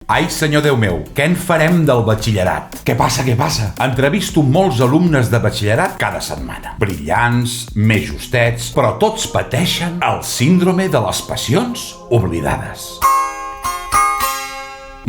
Ai, senyor Déu meu, què en farem del batxillerat? Què passa? Entrevisto molts alumnes de batxillerat cada setmana. Brillants, més justets, però tots pateixen el síndrome de les passions oblidades.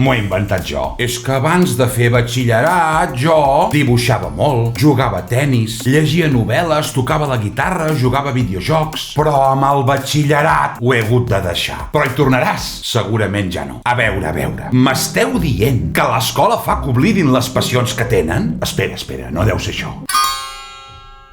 M'ho he inventat jo. És que abans de fer batxillerat jo dibuixava molt, jugava a tenis, llegia novel·les, tocava la guitarra, jugava a videojocs, però amb el batxillerat ho he hagut de deixar. Però hi tornaràs? Segurament ja no. A veure. M'esteu dient que l'escola fa que oblidin les passions que tenen? Espera, no deu ser això.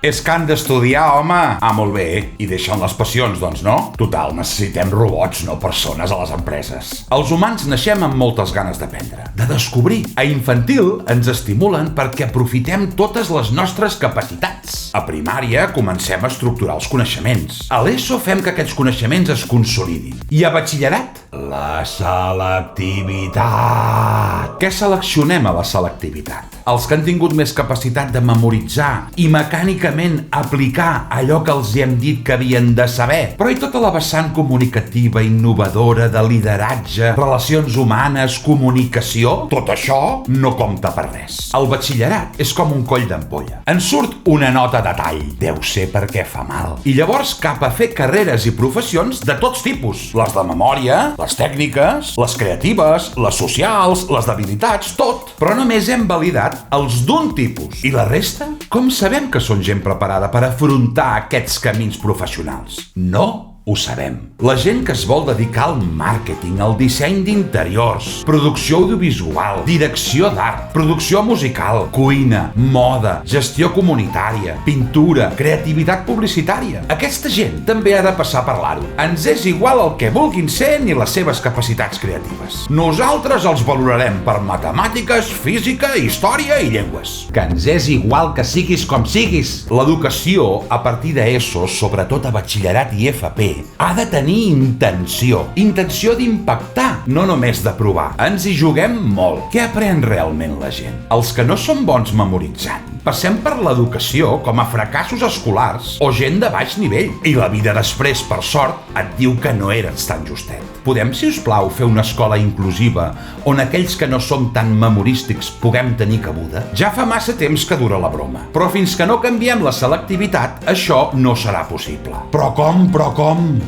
És que han d'estudiar, home! Ah, molt bé. I deixen les passions, doncs, no? Total, necessitem robots, no persones a les empreses. Els humans naixem amb moltes ganes d'aprendre, de descobrir. A infantil ens estimulen perquè aprofitem totes les nostres capacitats. A primària comencem a estructurar els coneixements. A l'ESO fem que aquests coneixements es consolidin. I a batxillerat? La selectivitat. Què seleccionem a la selectivitat? Els que han tingut més capacitat de memoritzar i mecànicament aplicar allò que els hem dit que havien de saber. Però i tota la vessant comunicativa, innovadora, de lideratge, relacions humanes, comunicació? Tot això no compta per res. El batxillerat és com un coll d'ampolla. En surt una nota de tall. Deu ser perquè fa mal. I llavors cap a fer carreres i professions de tots tipus. Les de memòria, les tècniques, les creatives, les socials, les d'habilitats, tot. Però només hem validat els d'un tipus. I la resta? Com sabem que són gent preparada per afrontar aquests camins professionals? No ho sabem. La gent que es vol dedicar al màrqueting, al disseny d'interiors, producció audiovisual, direcció d'art, producció musical, cuina, moda, gestió comunitària, pintura, creativitat publicitària. Aquesta gent també ha de passar per l'aro. Ens és igual el que vulguin ser ni les seves capacitats creatives. Nosaltres els valorarem per matemàtiques, física, història i llengües. Que ens és igual que siguis com siguis. L'educació, a partir d'ESO, sobretot a batxillerat i FP, ha de tenir intenció d'impactar, no només de provar. Ens hi juguem molt. Què aprèn realment la gent? Els que no són bons memoritzant. Passem per l'educació com a fracassos escolars o gent de baix nivell. I la vida després, per sort, et diu que no eres tan justet. Podem, si us plau, fer una escola inclusiva on aquells que no som tan memorístics puguem tenir cabuda? Ja fa massa temps que dura la broma. Però fins que no canviem la selectivitat, això no serà possible. Però com?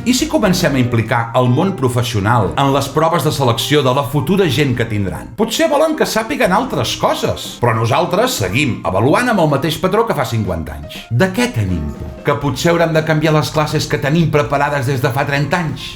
I si comencem a implicar el món professional en les proves de selecció de la futura gent que tindran? Potser volen que sàpiguen altres coses, però nosaltres seguim avaluant amb el mateix patró que fa 50 anys. De què tenim por? Que potser haurem de canviar les classes que tenim preparades des de fa 30 anys?